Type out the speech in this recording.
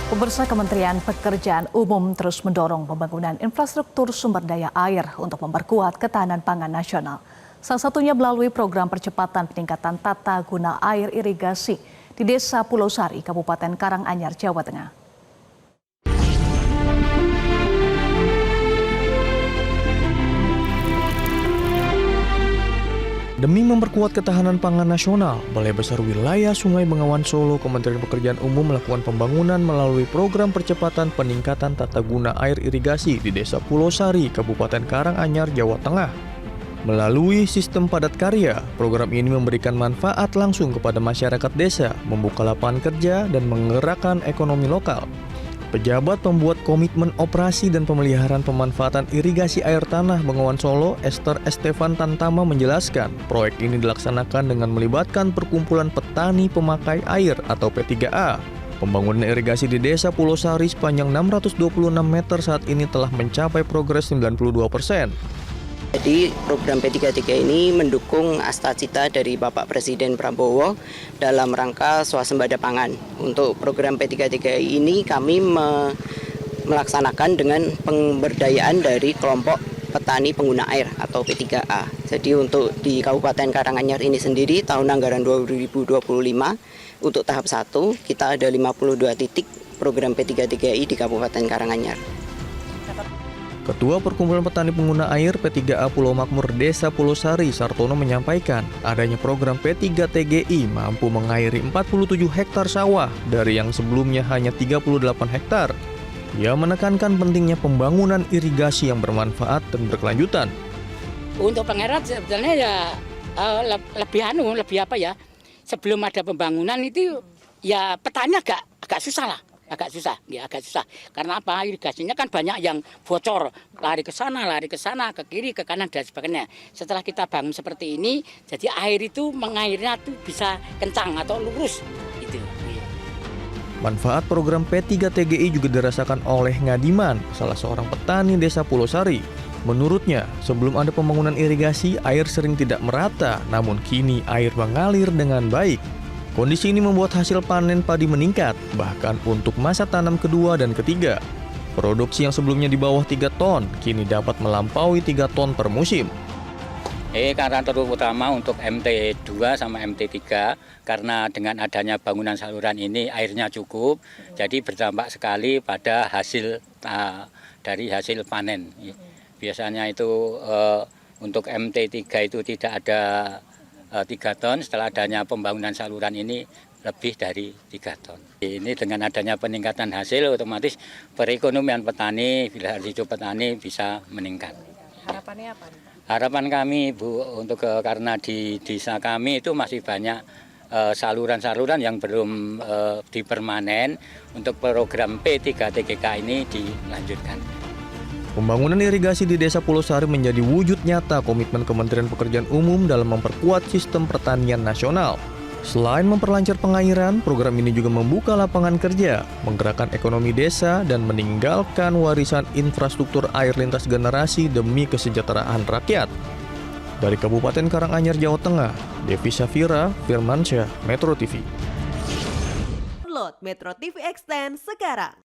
Pemirsa, Kementerian Pekerjaan Umum terus mendorong pembangunan infrastruktur sumber daya air untuk memperkuat ketahanan pangan nasional. Salah satunya melalui program percepatan peningkatan tata guna air irigasi di Desa Pulau Sari, Kabupaten Karanganyar, Jawa Tengah. Demi memperkuat ketahanan pangan nasional, Balai Besar Wilayah Sungai Bengawan Solo, Kementerian Pekerjaan Umum melakukan pembangunan melalui program percepatan peningkatan tata guna air irigasi di Desa Pulau Sari, Kabupaten Karanganyar, Jawa Tengah. Melalui sistem padat karya, program ini memberikan manfaat langsung kepada masyarakat desa, membuka lapangan kerja, dan menggerakkan ekonomi lokal. Pejabat pembuat komitmen operasi dan pemeliharaan pemanfaatan irigasi air tanah Bengawan Solo, Esther Estefan Tantama menjelaskan, proyek ini dilaksanakan dengan melibatkan perkumpulan petani pemakai air atau P3A. Pembangunan irigasi di Desa Pulau Sari sepanjang 626 meter saat ini telah mencapai progres 92%. Jadi program P33 ini mendukung asta-cita dari Bapak Presiden Prabowo dalam rangka swasembada pangan. Untuk program P33 ini kami melaksanakan dengan pemberdayaan dari kelompok petani pengguna air atau P3A. Jadi untuk di Kabupaten Karanganyar ini sendiri tahun anggaran 2025 untuk tahap 1 kita ada 52 titik program P33I di Kabupaten Karanganyar. Ketua Perkumpulan Petani Pengguna Air P3A Pulau Makmur Desa Pulau Sari, Sartono menyampaikan, adanya program P3TGI mampu mengairi 47 hektar sawah dari yang sebelumnya hanya 38 hektar. Ia menekankan pentingnya pembangunan irigasi yang bermanfaat dan berkelanjutan. Untuk pengairan sebetulnya ya lebih apa ya? Sebelum ada pembangunan itu ya petani agak susah lah. Agak susah. Karena apa? Irigasinya kan banyak yang bocor, lari ke sana, ke kiri, ke kanan dan sebagainya. Setelah kita bangun seperti ini, jadi air itu mengairnya tuh bisa kencang atau lurus. Gitu. Manfaat program P3TGI juga dirasakan oleh Ngadiman, salah seorang petani Desa Pulau Sari. Menurutnya, sebelum ada pembangunan irigasi, air sering tidak merata, namun kini air mengalir dengan baik. Kondisi ini membuat hasil panen padi meningkat, bahkan untuk masa tanam kedua dan ketiga. Produksi yang sebelumnya di bawah 3 ton, kini dapat melampaui 3 ton per musim. Karena terutama untuk MT2 sama MT3, karena dengan adanya bangunan saluran ini airnya cukup, jadi berdampak sekali pada hasil dari hasil panen. Biasanya itu untuk MT3 itu tidak ada 3 ton, setelah adanya pembangunan saluran ini lebih dari 3 ton. Ini dengan adanya peningkatan hasil otomatis perekonomian petani, pilihan hidup petani bisa meningkat. Harapannya apa? Harapan kami Bu, untuk karena di desa kami itu masih banyak saluran-saluran yang belum dipermanen, untuk program P3TGK ini dilanjutkan. Pembangunan irigasi di Desa Pulau Sari menjadi wujud nyata komitmen Kementerian Pekerjaan Umum dalam memperkuat sistem pertanian nasional. Selain memperlancar pengairan, program ini juga membuka lapangan kerja, menggerakkan ekonomi desa, dan meninggalkan warisan infrastruktur air lintas generasi demi kesejahteraan rakyat. Dari Kabupaten Karanganyar, Jawa Tengah, Devi Safira, Firmansyah, Metro TV. Download Metro TV Extend sekarang.